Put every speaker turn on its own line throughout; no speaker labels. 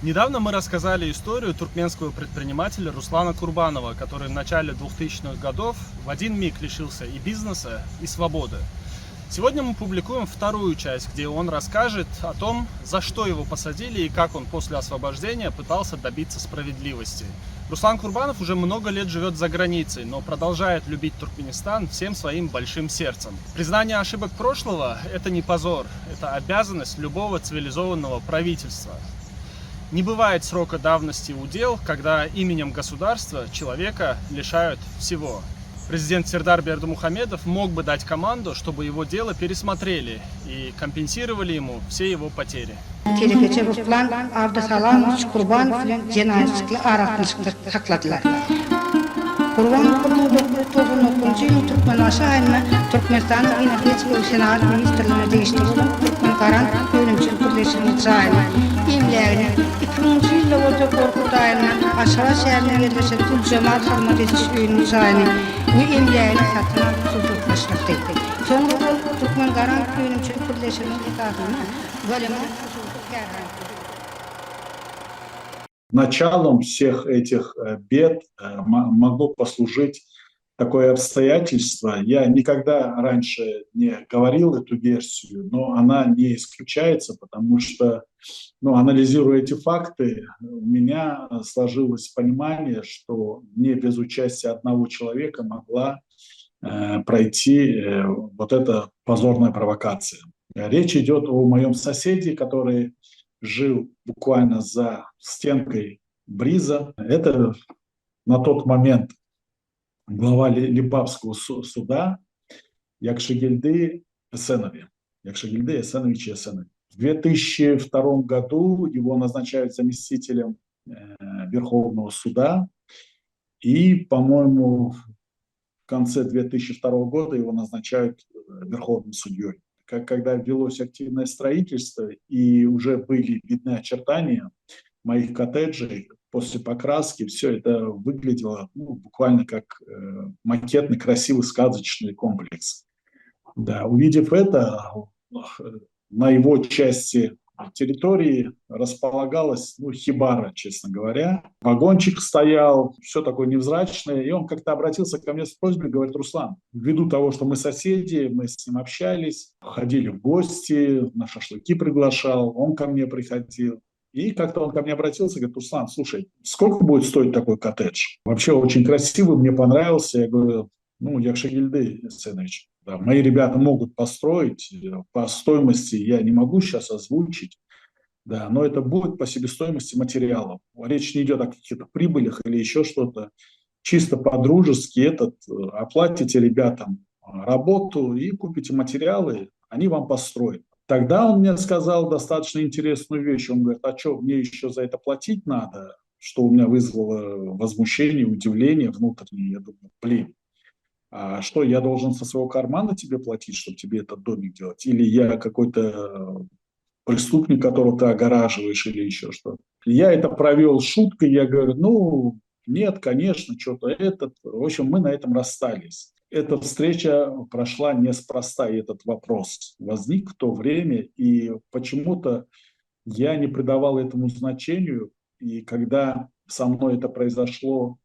Недавно мы рассказали историю туркменского предпринимателя Руслана Курбанова, который в начале 2000-х годов в один миг лишился и бизнеса, и свободы. Сегодня мы публикуем вторую часть, где он расскажет о том, за что его посадили и как он после освобождения пытался добиться справедливости. Руслан Курбанов уже много лет живет за границей, но продолжает любить Туркменистан всем своим большим сердцем. Признание ошибок прошлого – это не позор, это обязанность любого цивилизованного правительства. Не бывает срока давности у дел, когда именем государства человека лишают всего. Президент Сердар Бердымухамедов мог бы дать команду, чтобы его дело пересмотрели и компенсировали ему все его потери.
Kurban kurulduğu 1999 yıl Türkmen aşağı ayına Türkmenistan'ın Energetika ve Sanaat Ministerliğine değiştirilip Türkmen Karan Bölümçül Birleşimi İsrail'e imlerini 2000 yılda orta Korkut ayına aşağı şehrine yerleşen Türk Cemaat Hürmet Edici Öyünün İsrail'e bu imlerini satın alıp tutuklaşmaktaydı. Sonra bu Türkmen Karan Bölümçül Birleşimi İsrail'e bölümü tutukluk gerçekleştirdi.
Началом всех этих бед могло послужить такое обстоятельство. Я никогда раньше не говорил эту версию, но она не исключается, потому что, анализируя эти факты, у меня сложилось понимание, что не без участия одного человека могла пройти вот эта позорная провокация. Речь идет о моем соседе, который жил буквально за стенкой Бриза. Это на тот момент глава Либавского суда Якшигильды Эсенович Эсенович. В 2002 году его назначают заместителем Верховного суда. И, по-моему, в конце 2002 года его назначают верховным судьей. Когда велось активное строительство и уже были видны очертания моих коттеджей, после покраски все это выглядело буквально как макетный, красивый, сказочный комплекс. Да, увидев это, на его части территории располагалась хибара, честно говоря. Вагончик стоял, все такое невзрачное. И он как-то обратился ко мне с просьбой, говорит: Руслан, ввиду того, что мы соседи, мы с ним общались, ходили в гости, на шашлыки приглашал, он ко мне приходил. И как-то он ко мне обратился, говорит: Руслан, слушай, сколько будет стоить такой коттедж? Вообще очень красивый, мне понравился. Я говорю: Якшигильды Эсенович, да, мои ребята могут построить, по стоимости я не могу сейчас озвучить, да, но это будет по себестоимости материалов. Речь не идет о каких-то прибылях или еще что-то. Чисто по-дружески оплатите ребятам работу и купите материалы, они вам построят. Тогда он мне сказал достаточно интересную вещь. Он говорит: а что, мне еще за это платить надо? Что у меня вызвало возмущение, удивление внутреннее. Я думаю, блин. А что, я должен со своего кармана тебе платить, чтобы тебе этот домик делать? Или я какой-то преступник, которого ты огораживаешь, или еще что-то? Я это провел шуткой, я говорю: нет, конечно, что-то этот. В общем, мы на этом расстались. Эта встреча прошла неспроста, и этот вопрос возник в то время, и почему-то я не придавал этому значению, и когда со мной это произошло,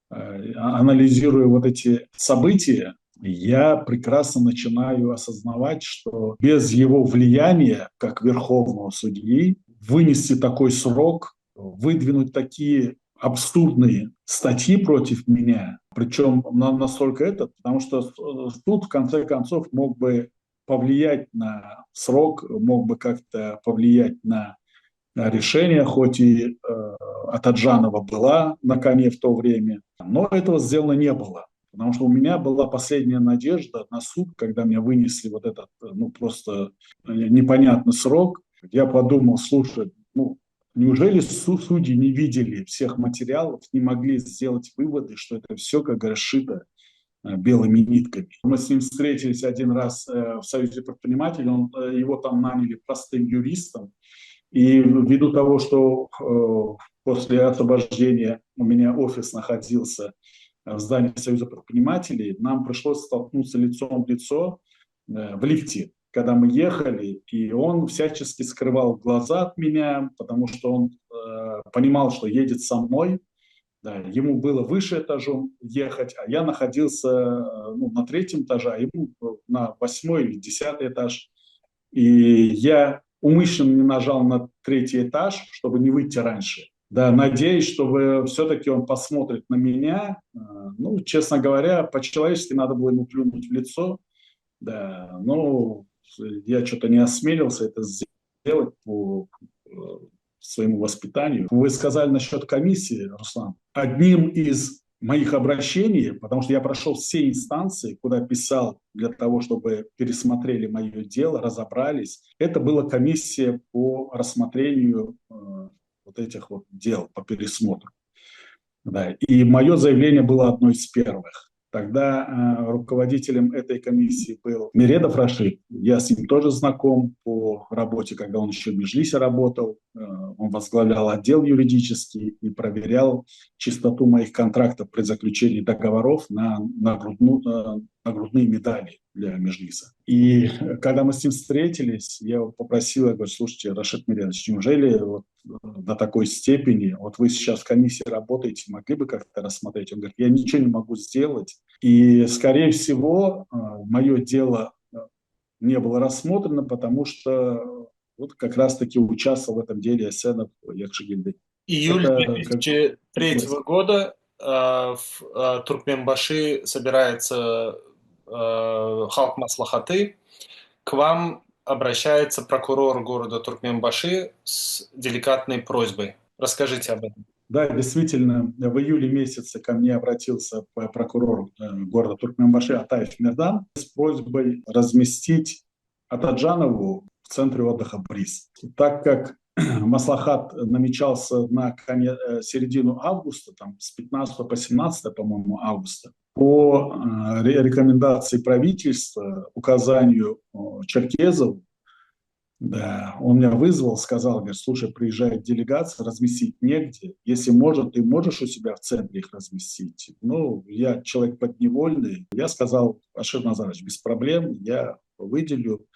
анализируя вот эти события, я прекрасно начинаю осознавать, что без его влияния, как верховного судьи, вынести такой срок, выдвинуть такие абсурдные статьи против меня, причем настолько потому что суд в конце концов мог бы повлиять на срок, мог бы как-то повлиять на решение, хоть и Атаджанова была на коне в то время, но этого сделано не было. Потому что у меня была последняя надежда на суд, когда мне вынесли вот этот просто непонятный срок. Я подумал: слушай, неужели судьи не видели всех материалов, не могли сделать выводы, что это все, как говорят, шито белыми нитками. Мы с ним встретились один раз в Союзе предпринимателей, его там наняли простым юристом. И ввиду того, что после освобождения у меня офис находился в здании Союза предпринимателей, нам пришлось столкнуться лицом в лицо в лифте, когда мы ехали, и он всячески скрывал глаза от меня, потому что он понимал, что едет со мной. Да, ему было выше этажом ехать, а я находился на 3-м этаже, а ему на 8-й или 10-й этаж. И я умышленно не нажал на 3-й этаж, чтобы не выйти раньше. Да, надеюсь, что все-таки он посмотрит на меня. Ну, честно говоря, по-человечески надо было ему плюнуть в лицо. Да, но я что-то не осмелился это сделать по своему воспитанию. Вы сказали насчет комиссии, Руслан. Одним из моих обращений, потому что я прошел все инстанции, куда писал для того, чтобы пересмотрели мое дело, разобрались, это была комиссия по рассмотрению вот этих вот дел, по пересмотру. Да. И мое заявление было одно из первых. Тогда руководителем этой комиссии был Мередов Рашид. Я с ним тоже знаком по работе, когда он еще в Меджлисе работал. Он возглавлял отдел юридический и проверял чистоту моих контрактов при заключении договоров на грудные медали для Меджлиса. И когда мы с ним встретились, я его попросил, я говорю: слушайте, Рашид Мередович, неужели вот до такой степени, вот вы сейчас в комиссии работаете, могли бы как-то рассмотреть? Он говорит: я ничего не могу сделать. И, скорее всего, мое дело не было рассмотрено, потому что вот как раз-таки участвовал в этом деле Эсенов Якшигильды.
Июль 2003 года в Туркменбаши собирается Халк Маслахаты. К вам обращается прокурор города Туркменбаши с деликатной просьбой. Расскажите об этом.
Да, действительно, в июле месяце ко мне обратился прокурор города Туркменбаши Атаев Мердан с просьбой разместить Атаджанову в центре отдыха Бриз. Так как Маслахат намечался на середину августа, там, с 15 по 17, по-моему, августа, по рекомендации правительства, указанию Черкезову, да, он меня вызвал, сказал, говорит: слушай, приезжает делегация, разместить негде. Если может, ты можешь у себя в центре их разместить? Ну, я человек подневольный. Я сказал: Ашир Назарович, без проблем, я выделю.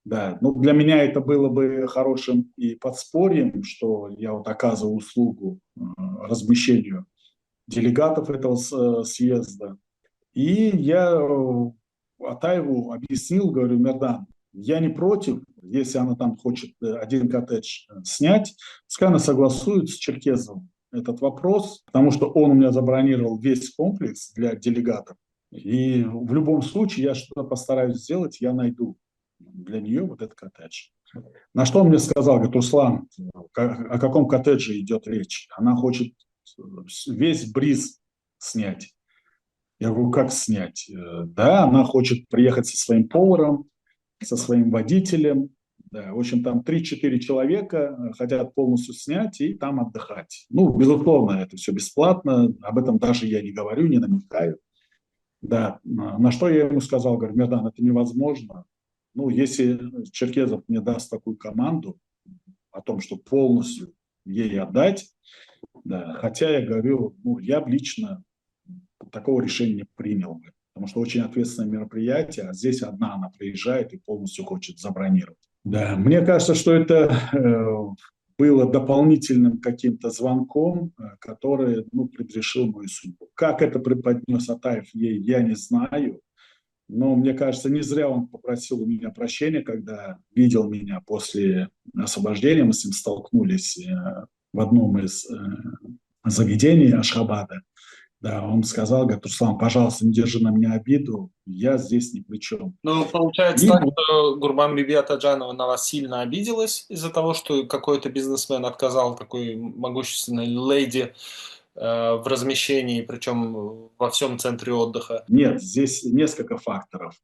Да, ну, для меня это было бы хорошим и подспорьем, что я вот оказываю услугу размещению делегатов этого съезда. И я Атаеву объяснил, говорю: Мердан, я не против, если она там хочет один коттедж снять, пускай она согласует с Черкезовым этот вопрос, потому что он у меня забронировал весь комплекс для делегатов. И в любом случае я что-то постараюсь сделать, я найду для нее вот этот коттедж. На что он мне сказал: говорит: Руслан, о каком коттедже идет речь? Она хочет весь Бриз снять. Я говорю: как снять? Да, она хочет приехать со своим поваром, со своим водителем. Да, в общем, там 3-4 человека хотят полностью снять и там отдыхать. Ну, безусловно, это все бесплатно. Об этом даже я не говорю, не намекаю. Да, на что я ему сказал: говорю: Мердан, это невозможно. Ну, если Черкезов мне даст такую команду о том, что полностью ей отдать, да, хотя я говорю, ну, я бы лично такого решения не принял бы, потому что очень ответственное мероприятие, а здесь одна она приезжает и полностью хочет забронировать. Да, мне кажется, что это было дополнительным каким-то звонком, который, ну, предрешил мою судьбу. Как это преподнес Атаев ей, я не знаю. Но мне кажется, не зря он попросил у меня прощения, когда видел меня после освобождения. Мы с ним столкнулись в одном из заведений Ашхабада. Да, он сказал: говорит: Руслан, пожалуйста, не держи на меня обиду, я здесь ни при чем.
Ну, получается так, что Гурбанбиби Атаджанова на вас сильно обиделась из-за того, что какой-то бизнесмен отказал такой могущественной леди в размещении, причем во всем центре отдыха?
Нет, здесь несколько факторов.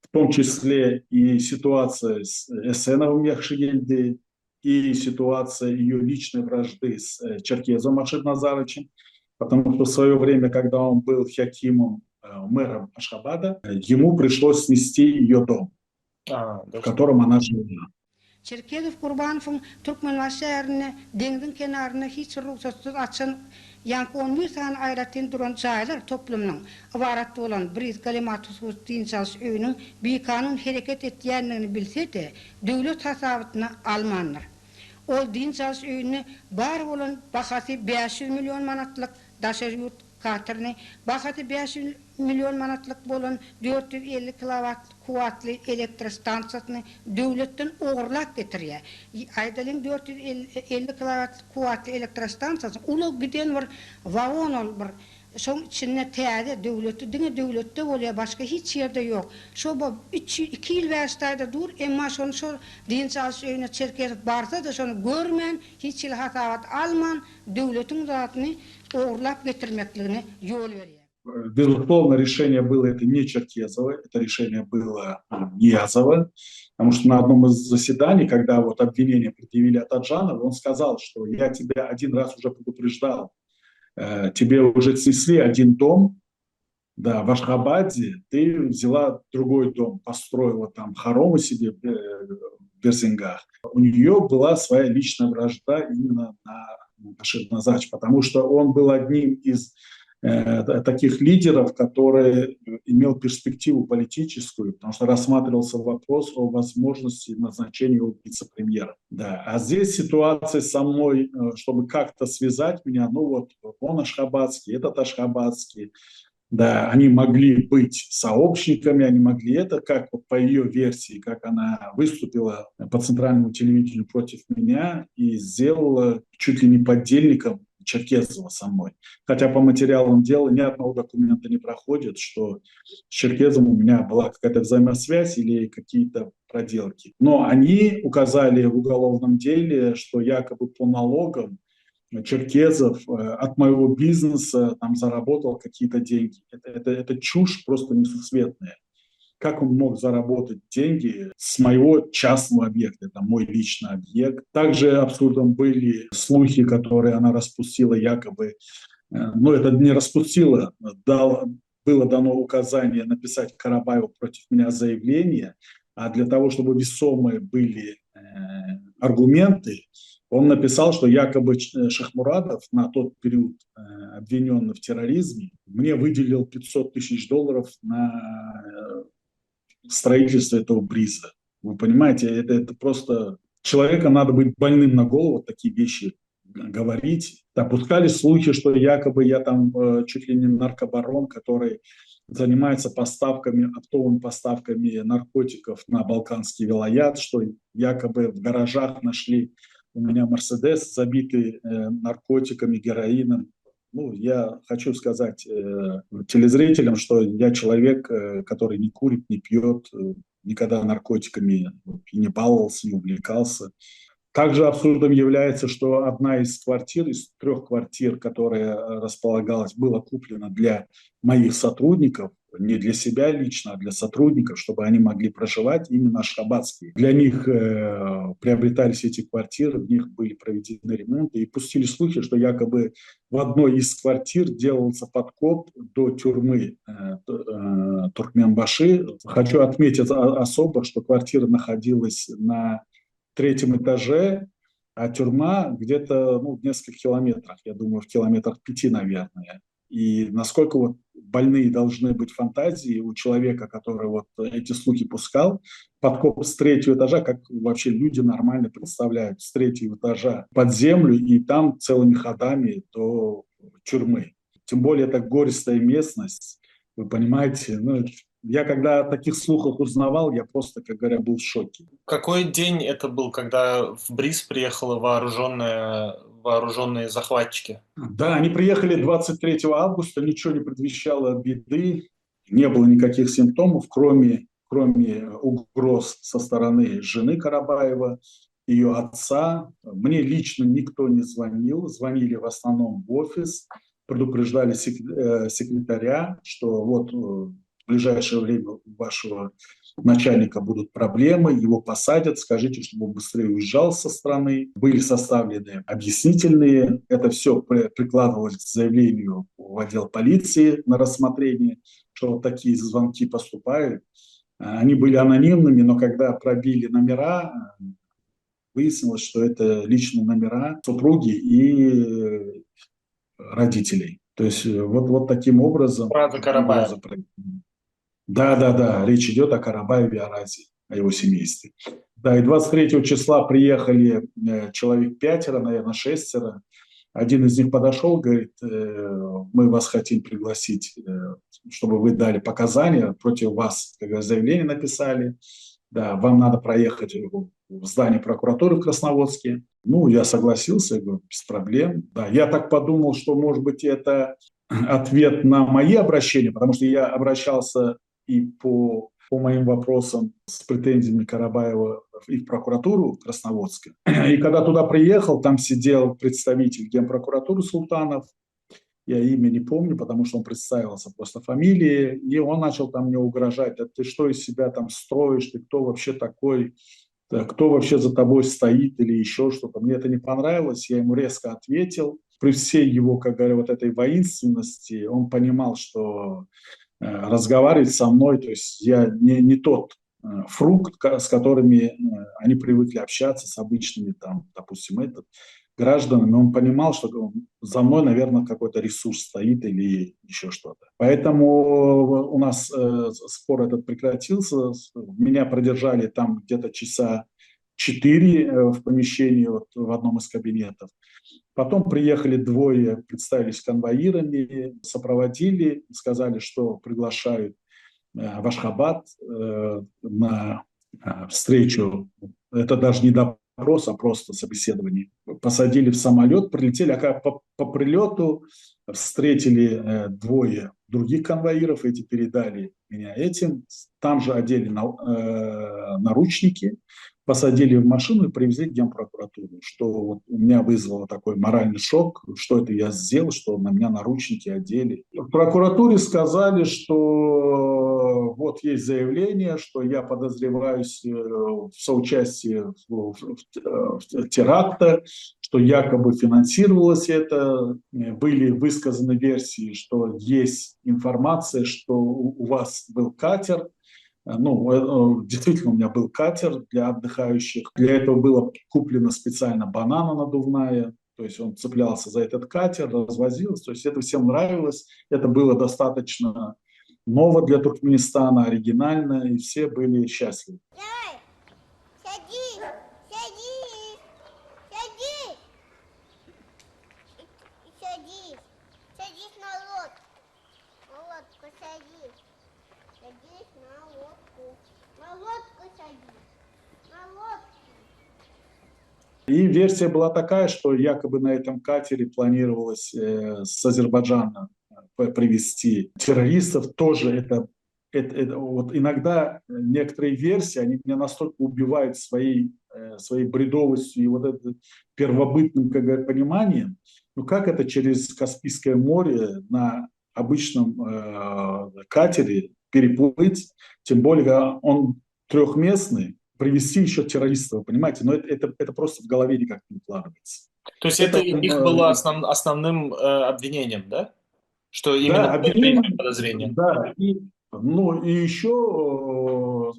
В том числе и ситуация с Эсеновым Яхшигельдой, и ситуация ее личной вражды с Черкезом Ашир Назаровичем. Потому что в свое время, когда он был хакимом, мэром Ашхабада, ему пришлось снести ее дом, в котором она жила.
Черкезов Курбанов'un Türkmenbaşı şehrine denizin kenarına hiç ruhsatsız açan yankı 11 tane ayratin duran çaylar toplumunun ibaratı olan Briz Kalimatı Dinçalış Öyünün bir kanun hareket ettiğini bilse de devlet hasabına almanlar. Ol din saz öyünü bar olan bakati 500 milyon manatlık daşer yurt katırını bakati 500 milyon manatlık bolan 450 kilowatt kuvatlı elektrostansiyasını devletten uğurlak getiriyor. Aydalın 450 kilowatt kuvatlı elektrostansiyası ulu giden var vagon ol bir son içinde teyade devleti, dine devlette oluyor, başka hiç yerde yok. Şu bu 2 yıl verstayda dur, ama sonra şu dinsal öyle Çerkez barsa da sonra görmen, hiç yıl hatavat alman, devletin zatını uğurlap getirmekliğine yol veriyor.
Безусловно, решение было это не Черкезово, это решение было Ниязова, потому что на одном из заседаний, когда вот обвинение предъявили Атаджанову, он сказал, что я тебя один раз уже предупреждал, тебе уже снесли один дом, да, в Ашхабаде, ты взяла другой дом, построила там хоромы себе в Берзингах. У нее была своя личная вражда именно на Башир Назач, потому что он был одним из таких лидеров, который имел перспективу политическую, потому что рассматривался вопрос о возможности назначения его вице-премьера. Да. А здесь ситуация со мной, чтобы как-то связать меня, ну вот он ашхабадский, этот ашхабадский, да, они могли быть сообщниками, они могли это, как вот по ее версии, как она выступила по центральному телевидению против меня и сделала чуть ли не подельником Черкезова со мной. Хотя по материалам дела ни одного документа не проходит, что с Черкезом у меня была какая-то взаимосвязь или какие-то проделки. Но они указали в уголовном деле, что якобы по налогам Черкезов от моего бизнеса там заработал какие-то деньги. Это чушь просто несусветная. Как он мог заработать деньги с моего частного объекта, это мой личный объект. Также абсурдом были слухи, которые она распустила якобы, но это не распустила, было дано указание написать Карабаеву против меня заявление, а для того, чтобы весомые были аргументы, он написал, что якобы Шахмурадов, на тот период обвиненный в терроризме, мне выделил $500 тысяч на строительство этого бриза. Вы понимаете, это просто... Человека надо быть больным на голову, такие вещи говорить. Допускали слухи, что якобы я там чуть ли не наркобарон, который занимается поставками, оптовыми поставками наркотиков на Балканский вилаят, что якобы в гаражах нашли у меня Мерседес, забитый наркотиками, героином. Ну, я хочу сказать телезрителям, что я человек, который не курит, не пьет, никогда наркотиками не баловался, не увлекался. Также абсурдом является, что одна из квартир, из 3 квартир, которая располагалась, была куплена для моих сотрудников, не для себя лично, а для сотрудников, чтобы они могли проживать именно ашхабадские. Для них приобретались эти квартиры, в них были проведены ремонты, и пустили слухи, что якобы в одной из квартир делался подкоп до тюрьмы Туркменбаши. Хочу отметить особо, что квартира находилась на 3-м этаже, а тюрьма где-то в нескольких километрах, я думаю, в километрах 5, наверное. И насколько вот больные должны быть фантазии у человека, который вот эти слухи пускал, подкоп с 3-го этажа, как вообще люди нормально представляют, с 3-го этажа под землю и там целыми ходами до тюрьмы. Тем более это гористая местность, вы понимаете, я когда о таких слухах узнавал, я просто, как говорят, был в шоке.
Какой день это был, когда в Бриз приехали вооруженные захватчики?
Да, они приехали 23 августа, ничего не предвещало беды, не было никаких симптомов, кроме угроз со стороны жены Карабаева, ее отца. Мне лично никто не звонил, звонили в основном в офис, предупреждали секретаря, что вот в ближайшее время у вашего начальника будут проблемы, его посадят, скажите, чтобы он быстрее уезжал со страны. Были составлены объяснительные, это все прикладывалось к заявлению в отдел полиции на рассмотрение, что вот такие звонки поступают. Они были анонимными, но когда пробили номера, выяснилось, что это личные номера супруги и родителей. То есть вот таким образом...
Брата Карабаева.
Да, речь идет о Карабаеве Арази. о его семействе. Да, и 23 числа приехали человек 5, наверное, 6. Один из них подошел, говорит, мы вас хотим пригласить, чтобы вы дали показания, против вас заявление написали. Да, вам надо проехать в здание прокуратуры в Красноводске. Ну, я согласился, я говорю, без проблем. Да, я так подумал, что, может быть, это ответ на мои обращения, потому что я обращался и по моим вопросам с претензиями Карабаева и в прокуратуру Красноводска. И когда туда приехал, там сидел представитель Генпрокуратуры Султанов, я имя не помню, потому что он представился просто фамилией, и он начал там мне угрожать: да ты что из себя там строишь, ты кто вообще такой, кто вообще за тобой стоит или еще что-то. Мне это не понравилось, я ему резко ответил. При всей его, как говорю, вот этой воинственности, он понимал, что разговаривать со мной, то есть я не тот фрукт, с которыми они привыкли общаться, с обычными, там, допустим, гражданами. Он понимал, что за мной, наверное, какой-то ресурс стоит или еще что-то. Поэтому у нас спор этот прекратился. Меня продержали там где-то часа 4 в помещении, вот, в одном из кабинетов. Потом приехали двое, представились конвоирами, сопроводили, сказали, что приглашают в Ашхабад на встречу. Это даже не допрос, а просто собеседование. Посадили в самолет, прилетели, а по прилету встретили двое других конвоиров, эти передали меня этим, там же одели наручники, посадили в машину и привезли в Генпрокуратуру, что вот у меня вызвало такой моральный шок, что это я сделал, что на меня наручники одели. В прокуратуре сказали, что вот есть заявление, что я подозреваюсь в соучастии в терактах, что якобы финансировалось это. Были высказаны версии, что есть информация, что у вас был катер. Ну, действительно, у меня был катер для отдыхающих. Для этого было куплено специально банана надувная. То есть он цеплялся за этот катер, развозился. То есть это всем нравилось. Это было достаточно ново для Туркменистана, оригинально, и все были счастливы.
Садись, садись, садись, садись, садись на лодку садись, садись на лодку садись, на лодку.
И версия была такая, что якобы на этом катере планировалось с Азербайджана привезти террористов. Тоже вот иногда некоторые версии, они меня настолько убивают своей бредовостью и вот это первобытным, как говорят, пониманием. Ну как это через Каспийское море на обычном катере переплыть, тем более он трехместный, привести еще террористов, понимаете? Но это просто в голове никак не укладывается.
То есть это их было основным обвинением, да? Что именно
Да, обвинение,
подозрение?
да, и еще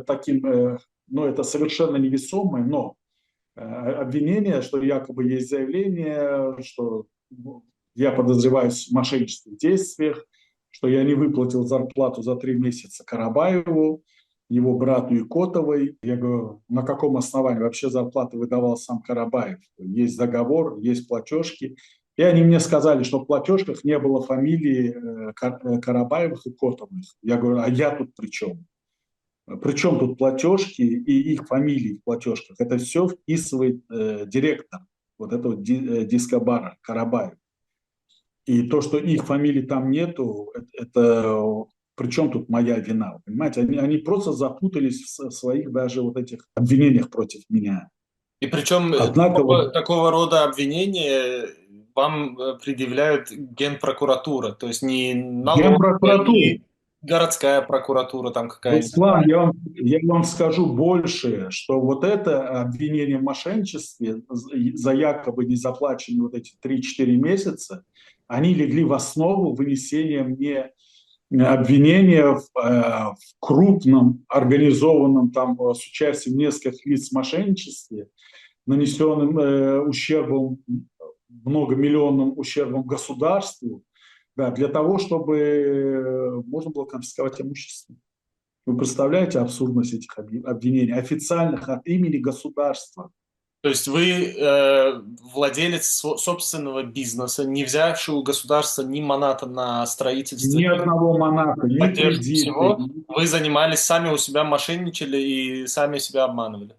таким, ну, это совершенно невесомое, но обвинение, что якобы есть заявление, что я подозреваюсь в мошеннических действиях, что я не выплатил зарплату за 3 месяца Карабаеву, его брату Икотовой. Я говорю, на каком основании вообще зарплаты выдавал сам Карабаев? Есть договор, есть платежки. И они мне сказали, что в платежках не было фамилии Карабаевых и Котовых. Я говорю, а я тут при чем? При чем тут платежки и их фамилии в платежках? Это все вписывает директор вот этого дискобара Карабаев. И то, что их фамилий там нету, это при чем тут моя вина? Понимаете, они просто запутались в своих даже вот этих обвинениях против меня.
И причем
Однако
такого рода обвинения вам предъявляют Генпрокуратура, то есть не налоговая, не городская прокуратура там какая-нибудь.
Руслан, я вам скажу больше, что вот это обвинение в мошенничестве за якобы незаплаченные вот эти 3-4 месяца, они легли в основу вынесения мне обвинения в крупном организованном там с участием нескольких лиц в мошенничестве, нанесенным ущербом, многомиллионным ущербом государству, да, для того, чтобы можно было конфисковать имущество. Вы представляете абсурдность этих обвинений, официальных от имени государства?
То есть вы владелец собственного бизнеса, не взявший у государства ни маната на строительство,
Ни одного маната, ни
поддержку
кредита.
всего, вы занимались, сами у себя мошенничали и сами себя обманывали.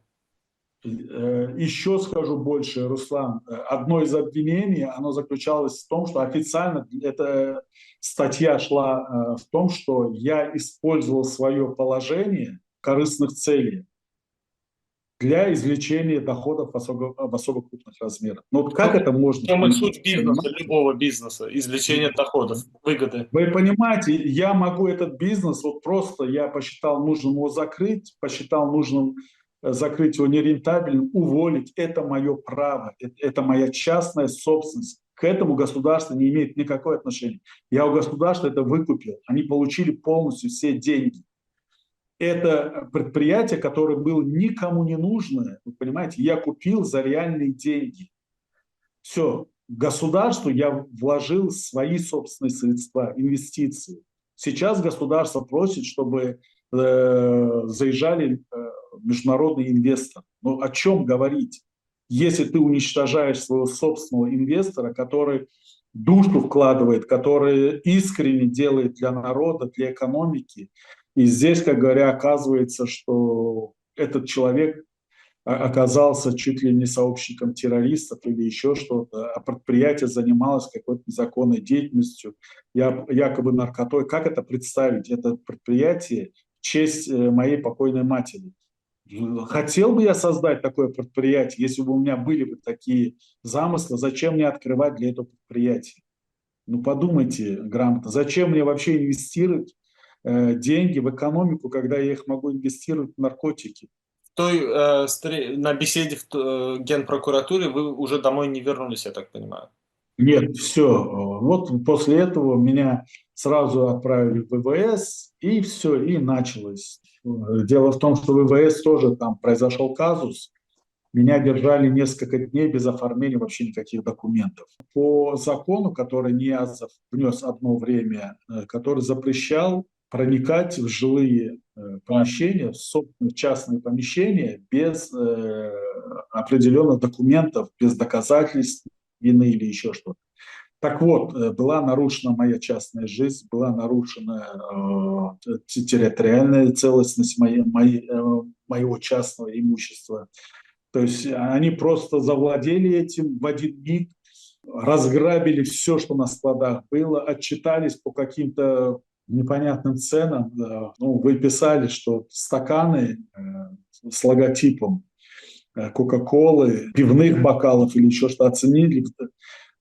Еще скажу больше, Руслан. Одно из обвинений, оно заключалось в том, что официально эта статья шла в том, что я использовал свое положение в корыстных целях для извлечения доходов в особо крупных размерах. Но вот как это можно?
В чем и суть бизнеса, любого бизнеса, извлечение доходов, выгоды.
Вы понимаете, я могу этот бизнес, вот просто я посчитал нужным его закрыть, посчитал нужным закрыть его нерентабельным, уволить. Это мое право, это моя частная собственность. К этому государство не имеет никакого отношения. Я у государства это выкупил. Они получили полностью все деньги. Это предприятие, которое было никому не нужно, вы понимаете, я купил за реальные деньги. Все, государству я вложил свои собственные средства, инвестиции. Сейчас государство просит, чтобы заезжали международные инвесторы. Но о чем говорить, если ты уничтожаешь своего собственного инвестора, который душу вкладывает, который искренне делает для народа, для экономики. И здесь, как говоря, оказывается, что этот человек оказался чуть ли не сообщником террористов или еще что-то, а предприятие занималось какой-то незаконной деятельностью, якобы наркотой. Как это представить? Это предприятие в честь моей покойной матери. Хотел бы я создать такое предприятие, если бы у меня были бы такие замыслы, зачем мне открывать для этого предприятия? Ну подумайте грамотно, зачем мне вообще инвестировать деньги в экономику, когда я их могу инвестировать в наркотики?
На беседе в Генпрокуратуре вы уже домой не вернулись, я так понимаю.
Нет, все. Вот после этого меня сразу отправили в ВВС, и все, и началось. Дело в том, что в ВВС тоже там произошел казус. Меня держали несколько дней без оформления вообще никаких документов. По закону, который НИАЗов внес одно время, который запрещал проникать в жилые помещения, в собственные частные помещения без определенных документов, без доказательств вины или еще что-то. Так вот, была нарушена моя частная жизнь, была нарушена территориальная целостность моего частного имущества. То есть они просто завладели этим в один миг, разграбили все, что на складах было, отчитались по каким-то непонятным ценам. Ну, вы писали, что стаканы с логотипом Кока-Колы, пивных бокалов или еще что оценили в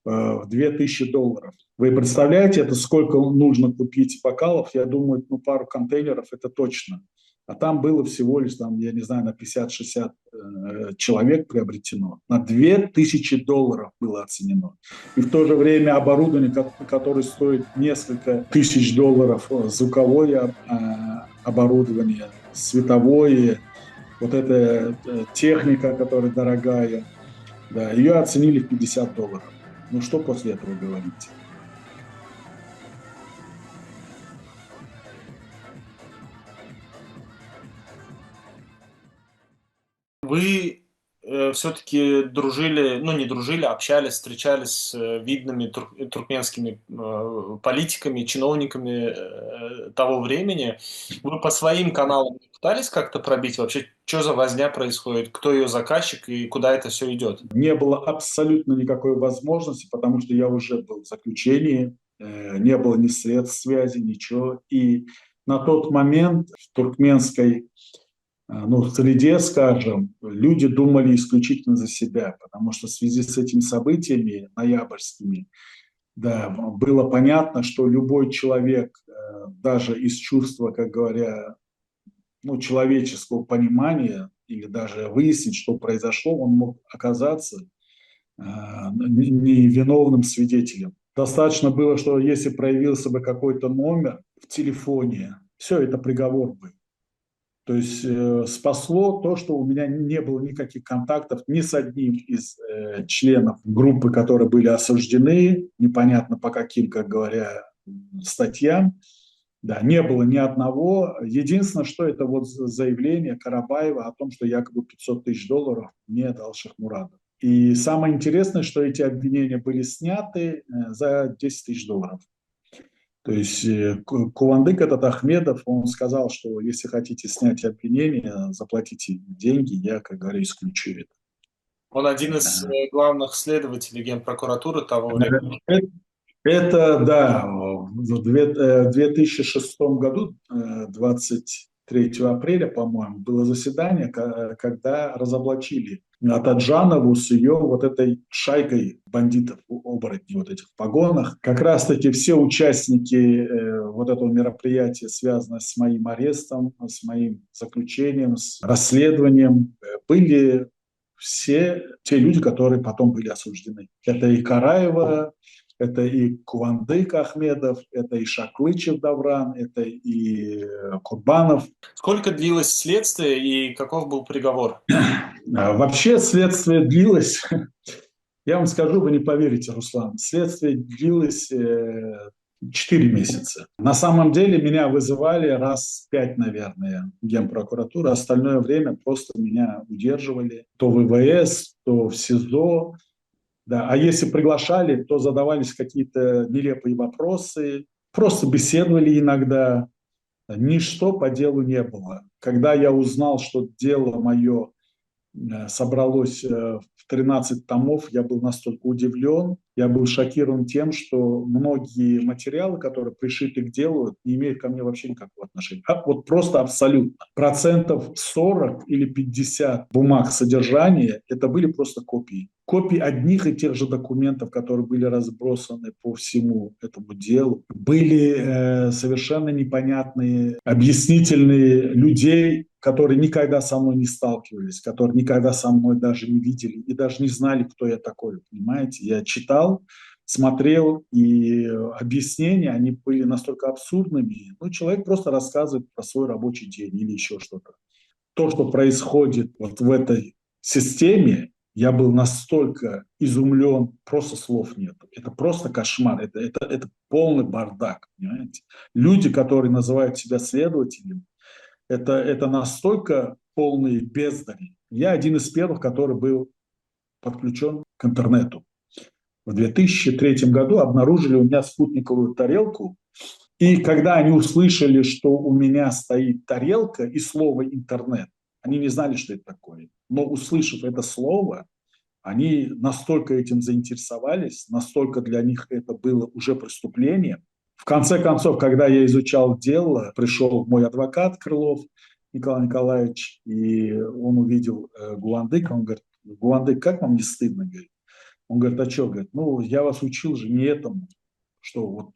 $2000. Вы представляете, это сколько нужно купить бокалов? Я думаю, ну, пару контейнеров это точно. А там было всего лишь, там, я не знаю, на 50-60 человек приобретено. На $2000 было оценено. И в то же время оборудование, которое стоит несколько тысяч долларов, звуковое оборудование, световое, вот эта техника, которая дорогая, да, ее оценили в $50. Ну что после этого говорить?
Вы все-таки дружили, ну не дружили, общались, встречались с видными туркменскими политиками, чиновниками того времени. Вы по своим каналам пытались как-то пробить вообще, что за возня происходит, кто ее заказчик и куда это все идет?
Не было абсолютно никакой возможности, потому что я уже был в заключении, не было ни средств связи, ничего. И на тот момент в туркменской среде, скажем, люди думали исключительно за себя, потому что в связи с этими событиями ноябрьскими, да, было понятно, что любой человек, даже из чувства, как говоря, человеческого понимания или даже выяснить, что произошло, он мог оказаться невиновным свидетелем. Достаточно было, что если проявился бы какой-то номер в телефоне, все, это приговор был. То есть спасло то, что у меня не было никаких контактов ни с одним из членов группы, которые были осуждены, непонятно по каким, как говоря, статьям. Да, не было ни одного. Единственное, что это вот заявление Карабаева о том, что якобы $500 000 мне дал Шахмурадов. И самое интересное, что эти обвинения были сняты за $10 000. То есть Кувандык этот Ахмедов, он сказал, что если хотите снять обвинения, заплатите деньги, я, как говорю, исключу это.
Он один из главных следователей Генпрокуратуры того времени.
Это, да, в 2006 году, 23 апреля, по-моему, было заседание, когда разоблачили Атаджанову с ее вот этой шайкой бандитов, оборотней вот этих в погонах. Как раз-таки все участники вот этого мероприятия, связанные с моим арестом, с моим заключением, с расследованием, были все те люди, которые потом были осуждены. Это и Караева, это и Кувандык Ахмедов, это и Шаклычев Давран, это и Курбанов.
Сколько длилось следствие и каков был приговор?
Вообще следствие длилось, я вам скажу, вы не поверите, Руслан, следствие длилось 4 месяца. На самом деле меня вызывали раз 5, наверное, в Генпрокуратуру. Остальное время просто меня удерживали. То в ВВС, то в СИЗО. Да. А если приглашали, то задавались какие-то нелепые вопросы. Просто беседовали иногда. Ничто по делу не было. Когда я узнал, что дело мое собралось в 13 томов, я был настолько удивлен, я был шокирован тем, что многие материалы, которые пришиты к делу, не имеют ко мне вообще никакого отношения. Вот просто абсолютно. 40% или 50% бумаг содержания – это были просто копии. Копии одних и тех же документов, которые были разбросаны по всему этому делу. Были совершенно непонятные, объяснительные людей, которые никогда со мной не сталкивались, которые никогда со мной даже не видели и даже не знали, кто я такой, понимаете? Я читал, смотрел, и объяснения, они были настолько абсурдными. Ну, человек просто рассказывает про свой рабочий день или еще что-то. То, что происходит вот в этой системе, я был настолько изумлен, просто слов нет. Это просто кошмар, это полный бардак, понимаете? Люди, которые называют себя следователями, это настолько полные бездари. Я один из первых, который был подключен к интернету. В 2003 году обнаружили у меня спутниковую тарелку, и когда они услышали, что у меня стоит тарелка и слово «интернет», они не знали, что это такое. Но услышав это слово, они настолько этим заинтересовались, настолько для них это было уже преступлением. В конце концов, когда я изучал дело, пришел мой адвокат Крылов Николай Николаевич, и он увидел Гуандыка, он говорит: Гуандык, как вам не стыдно? Говорит. Он говорит: а что? Говорит, ну, я вас учил же не этому, что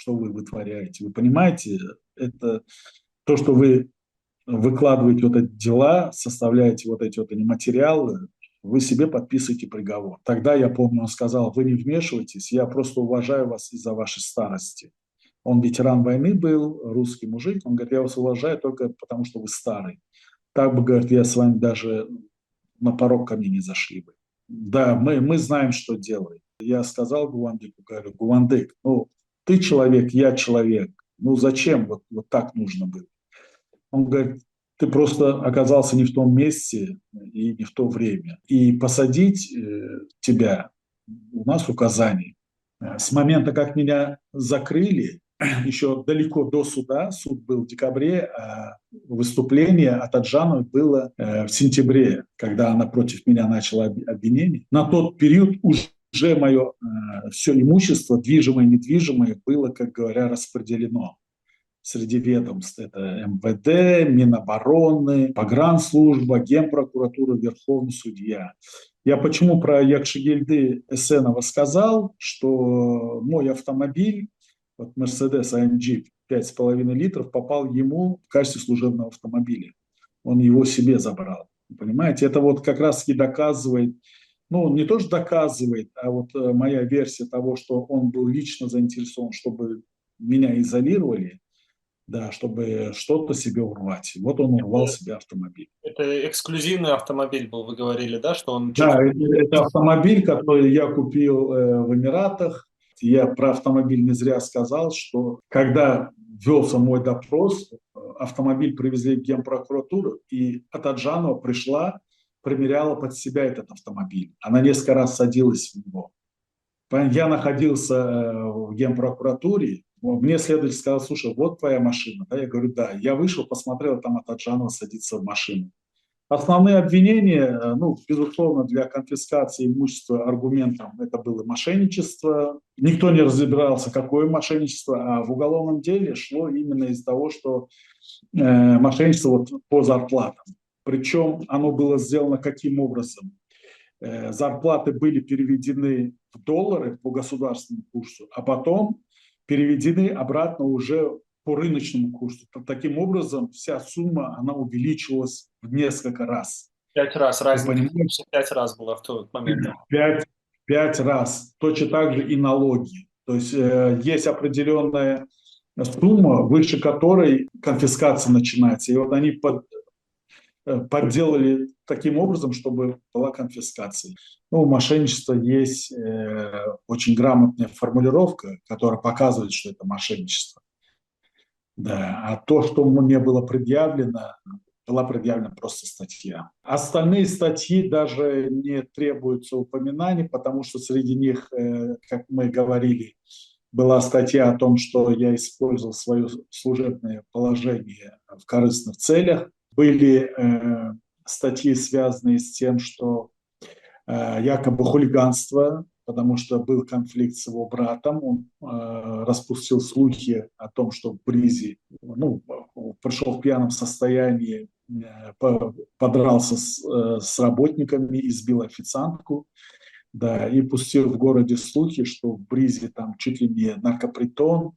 вы вытворяете. Вы понимаете, это то, что вы выкладываете вот эти дела, составляете вот эти вот материалы, вы себе подписываете приговор. Тогда, я помню, он сказал: вы не вмешивайтесь, я просто уважаю вас из-за вашей старости. Он ветеран войны был, русский мужик. Он говорит: я вас уважаю только потому, что вы старый. Так бы, говорит, я с вами даже на порог ко мне не зашли бы. Да, мы знаем, что делаем. Я сказал Гуандыку, говорю: Гуандык, ну, ты человек, я человек. Ну, зачем вот так нужно было? Он говорит: ты просто оказался не в том месте и не в то время. И посадить тебя у нас указаний. С момента, как меня закрыли, еще далеко до суда, суд был в декабре, а выступление Атаджановой было в сентябре, когда она против меня начала обвинение. На тот период уже мое все имущество, движимое и недвижимое, было, как говоря, распределено среди ведомств. Это МВД, Минобороны, Погранслужба, Генпрокуратура, Верховный судья. Я почему про Якшигильды Эсенова сказал, что мой автомобиль, вот Mercedes AMG 5,5 литров, попал ему в качестве служебного автомобиля. Он его себе забрал. Понимаете, это вот как раз и доказывает, ну, не то, что доказывает, а вот моя версия того, что он был лично заинтересован, чтобы меня изолировали, да, чтобы что-то себе урвать. Вот он урвал себе автомобиль.
Это эксклюзивный автомобиль был, вы говорили, да? Что он...
Да, это автомобиль, который я купил в Эмиратах. Я про автомобиль не зря сказал, что когда велся мой допрос, автомобиль привезли в Генпрокуратуру, и Атаджанова пришла, примеряла под себя этот автомобиль. Она несколько раз садилась в него. Я находился в Генпрокуратуре, мне следователь сказал: слушай, вот твоя машина. Да, я говорю: да. Я вышел, посмотрел, там Атаджанова садится в машину. Основные обвинения, ну, безусловно, для конфискации имущества аргументом это было мошенничество. Никто не разбирался, какое мошенничество, а в уголовном деле шло именно из того, что мошенничество вот по зарплатам. Причем оно было сделано каким образом? Зарплаты были переведены в доллары по государственному курсу, а потом переведены обратно уже по рыночному курсу. Таким образом, вся сумма, она увеличилась в несколько раз.
5 раз,
Вы
разница
понимаете?
5 раз была в тот момент.
Пять раз. Точно так же и налоги. То есть есть определенная сумма, выше которой конфискация начинается. И вот они подделали таким образом, чтобы была конфискация. Ну, у мошенничества есть очень грамотная формулировка, которая показывает, что это мошенничество. Да. А то, что мне было предъявлено, была предъявлена просто статья. Остальные статьи даже не требуются упоминаний, потому что среди них, как мы говорили, была статья о том, что я использовал свое служебное положение в корыстных целях. Были статьи, связанные с тем, что якобы хулиганство, потому что был конфликт с его братом, он распустил слухи о том, что в Бризе, ну, пришел в пьяном состоянии, подрался с работниками, избил официантку, да, и пустил в городе слухи, что в Бризе там чуть ли не наркопритон.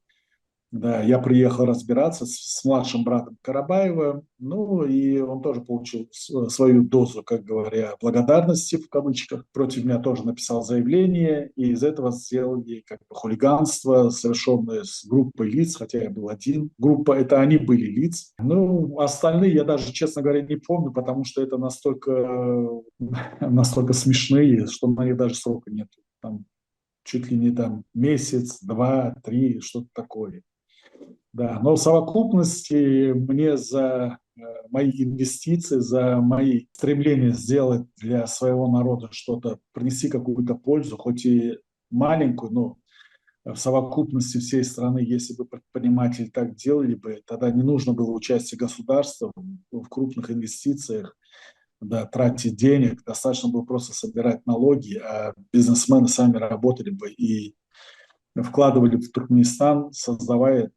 Да, я приехал разбираться с младшим братом Карабаева, ну и он тоже получил свою дозу, как говоря, благодарности в кавычках. Против меня тоже написал заявление, и из этого сделали как бы хулиганство, совершенное с группой лиц, хотя я был один. Группа — это они были лиц. Ну, остальные я даже, честно говоря, не помню, потому что это настолько смешные, что на них даже срока нет. Там чуть ли не там месяц, два, три, что-то такое. Да, но в совокупности мне за мои инвестиции, за мои стремления сделать для своего народа что-то, принести какую-то пользу, хоть и маленькую, но в совокупности всей страны, если бы предприниматели так делали бы, тогда не нужно было участие государства в крупных инвестициях, да, тратить денег, достаточно было просто собирать налоги, а бизнесмены сами работали бы и вкладывали в Туркменистан, создавая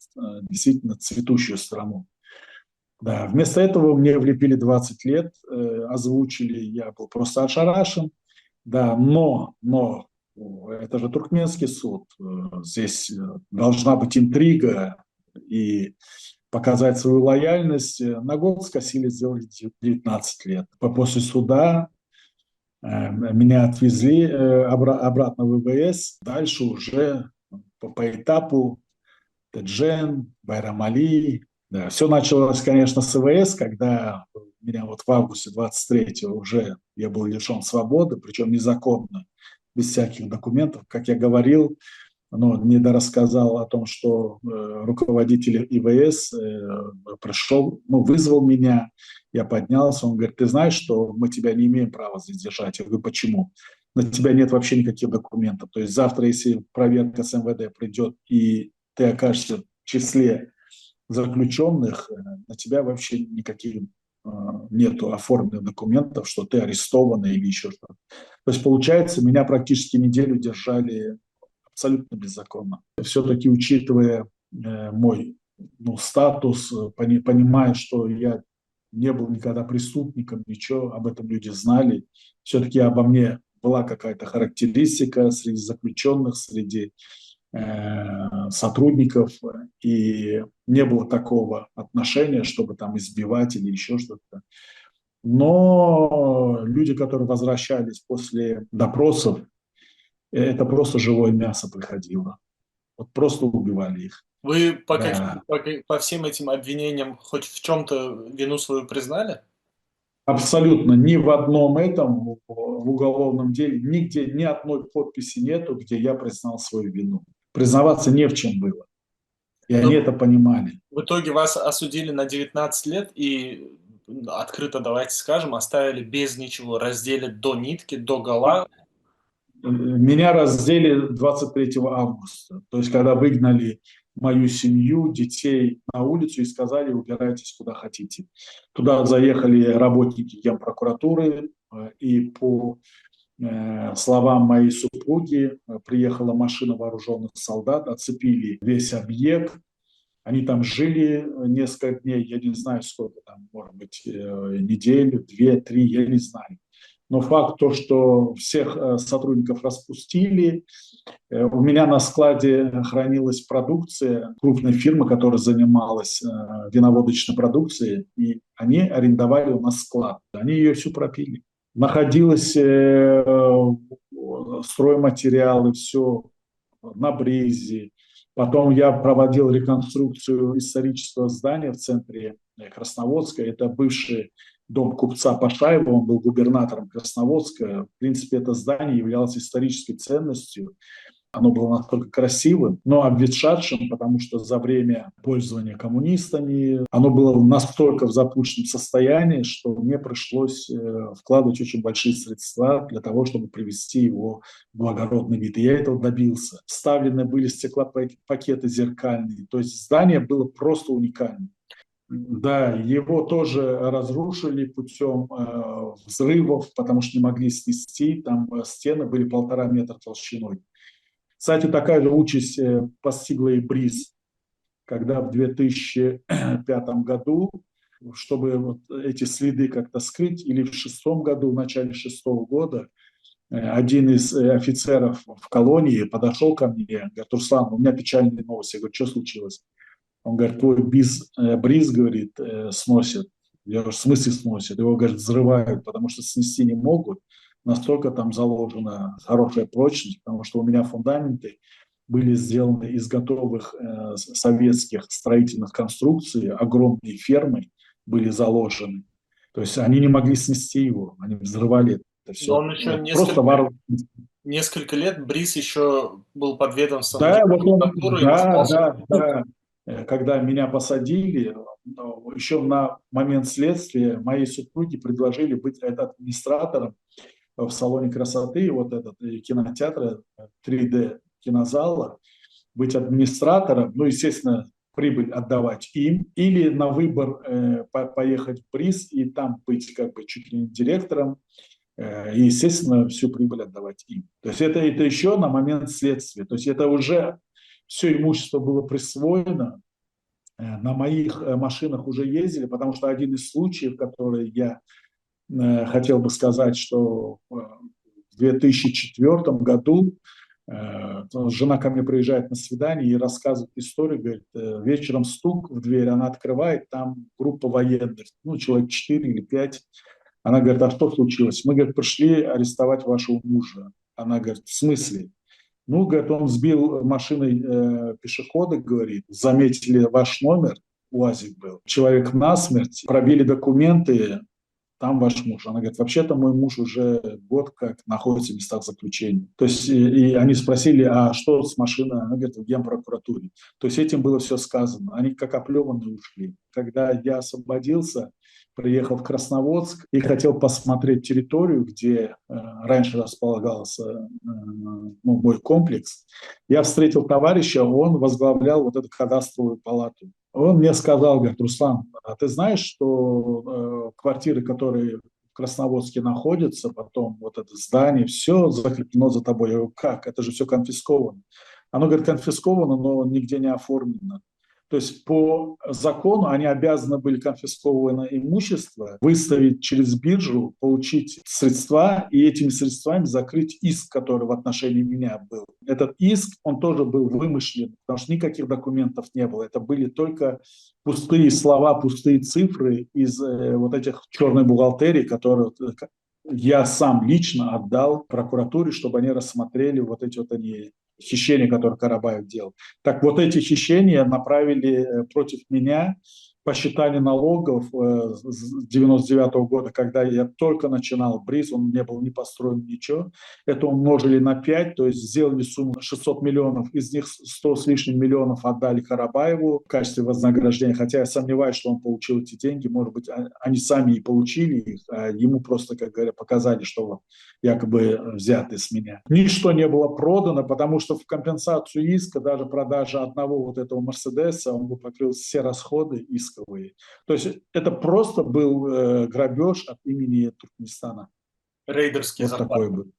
действительно цветущую страну. Да, вместо этого мне влепили 20 лет, озвучили, я был просто ошарашен. Да, но это же туркменский суд, здесь должна быть интрига и показать свою лояльность. На год скосили, сделали 19 лет. После суда меня отвезли обратно в ВВС, дальше уже по этапу Теджен, Байрам-Али. Да. Все началось, конечно, с ВВС, когда меня вот в августе 23-го уже я был лишен свободы, причем незаконно, без всяких документов. Как я говорил, но недорассказал о том, что руководитель ИВС пришел, вызвал меня, я поднялся, он говорит: ты знаешь, что мы тебя не имеем права задержать? Я говорю: почему? На тебя нет вообще никаких документов. То есть завтра, если проверка с МВД придет, и ты окажешься в числе заключенных, на тебя вообще никаких нету оформленных документов, что ты арестованный или еще что-то. То есть, получается, меня практически неделю держали абсолютно беззаконно. Все-таки, учитывая мой статус, понимая, что я не был никогда преступником, ничего, об этом люди знали, все-таки обо мне была какая-то характеристика среди заключенных, среди сотрудников, и не было такого отношения, чтобы там избивать или еще что-то. Но люди, которые возвращались после допросов, это просто живое мясо приходило. Вот просто убивали их.
Вы
Да.
по всем этим обвинениям хоть в чем-то вину свою признали?
Абсолютно ни в одном этом в уголовном деле, нигде ни одной подписи нету, где я признал свою вину. Признаваться не в чем было. И они это понимали.
В итоге вас осудили на 19 лет и открыто, давайте скажем, оставили без ничего, раздели до нитки, до гола.
Меня раздели 23 августа, то есть когда выгнали мою семью, детей на улицу и сказали: убирайтесь куда хотите. Туда заехали работники Генпрокуратуры, и по словам моей супруги, приехала машина вооруженных солдат, оцепили весь объект. Они там жили несколько дней, я не знаю сколько там, может быть, неделю, две, три, я не знаю. Но факт то, что всех сотрудников распустили. У меня на складе хранилась продукция крупной фирмы, которая занималась виноводочной продукцией, и они арендовали у нас склад. Они ее всю пропили. Находилось стройматериалы, все на Брезе. Потом я проводил реконструкцию исторического здания в центре Красноводска. Это бывший дом купца Пашаева, он был губернатором Красноводска. В принципе, это здание являлось исторической ценностью. Оно было настолько красивым, но обветшавшим, потому что за время пользования коммунистами оно было настолько в запущенном состоянии, что мне пришлось вкладывать очень большие средства для того, чтобы привести его в благородный вид. И я этого добился. Вставлены были стеклопакеты зеркальные, то есть здание было просто уникальным. Да, его тоже разрушили путем взрывов, потому что не могли снести. Там стены были 1,5 метра толщиной. Кстати, такая же участь постигла и Бриз, когда в 2005 году, чтобы вот эти следы как-то скрыть, или в 2006 году, в начале 2006 года, один из офицеров в колонии подошел ко мне, говорит: Руслан, у меня печальные новости. Я говорю: что случилось? Он говорит: твой Бриз, говорит, сносит. Я говорю: в смысле сносит? Его, говорит, взрывают, потому что снести не могут. Настолько там заложена хорошая прочность, потому что у меня фундаменты были сделаны из готовых советских строительных конструкций, огромные фермы были заложены. То есть они не могли снести его, они взрывали это все.
Но он еще несколько лет, Бриз еще был под ведомством.
Да, вот он, да. Когда меня посадили, еще на момент следствия моей супруге предложили быть администратором в салоне красоты, вот этот кинотеатра 3D кинозала, быть администратором, ну, естественно, прибыль отдавать им, или на выбор поехать в Бриз и там быть как бы чуть ли не директором, и, естественно, всю прибыль отдавать им. То есть это еще на момент следствия. То есть это уже все имущество было присвоено, на моих машинах уже ездили, потому что один из случаев, который я хотел бы сказать, что в 2004 году жена ко мне приезжает на свидание и рассказывает историю, говорит: вечером стук в дверь, она открывает, там группа военных, ну, человек 4 или 5. Она говорит: а что случилось? Мы, говорит, пришли арестовать вашего мужа. Она говорит: в смысле? Ну, говорит, он сбил машиной пешехода, говорит, заметили ваш номер, УАЗик был, человек насмерть, пробили документы, там ваш муж. Она говорит: вообще-то мой муж уже год как находится в местах заключения. То есть и они спросили: а что с машиной? Она говорит: в Генпрокуратуре. То есть этим было все сказано. Они как оплеванные ушли. Когда я освободился, приехал в Красноводск и хотел посмотреть территорию, где раньше располагался мой комплекс, я встретил товарища, он возглавлял вот эту кадастровую палату. Он мне сказал, говорит: Руслан, а ты знаешь, что квартиры, которые в Красноводске находятся, потом вот это здание, все закреплено за тобой? Я говорю: как? Это же все конфисковано. Оно, говорит, конфисковано, но нигде не оформлено. То есть по закону они обязаны были конфискованное имущество выставить через биржу, получить средства и этими средствами закрыть иск, который в отношении меня был. Этот иск, он тоже был вымышлен, потому что никаких документов не было. Это были только пустые слова, пустые цифры из вот этих черной бухгалтерии, которые я сам лично отдал прокуратуре, чтобы они рассмотрели вот эти вот они хищения, которые Карабаев делал. Так вот эти хищения направили против меня посчитали налогов с 99 года, когда я только начинал БРИЗ, он не был не построен, ничего. Это умножили на 5, то есть сделали сумму 600 миллионов, из них 100 с лишним миллионов отдали Карабаеву в качестве вознаграждения, хотя я сомневаюсь, что он получил эти деньги, может быть, они сами и получили их, а ему просто, как говорят, показали, что вот якобы взяты с меня. Ничто не было продано, потому что в компенсацию иска, даже продажа одного вот этого Мерседеса, он бы покрыл все расходы исковые. То есть это просто был грабеж от имени Туркменистана.
Рейдерский
Вот
захват.
такой был.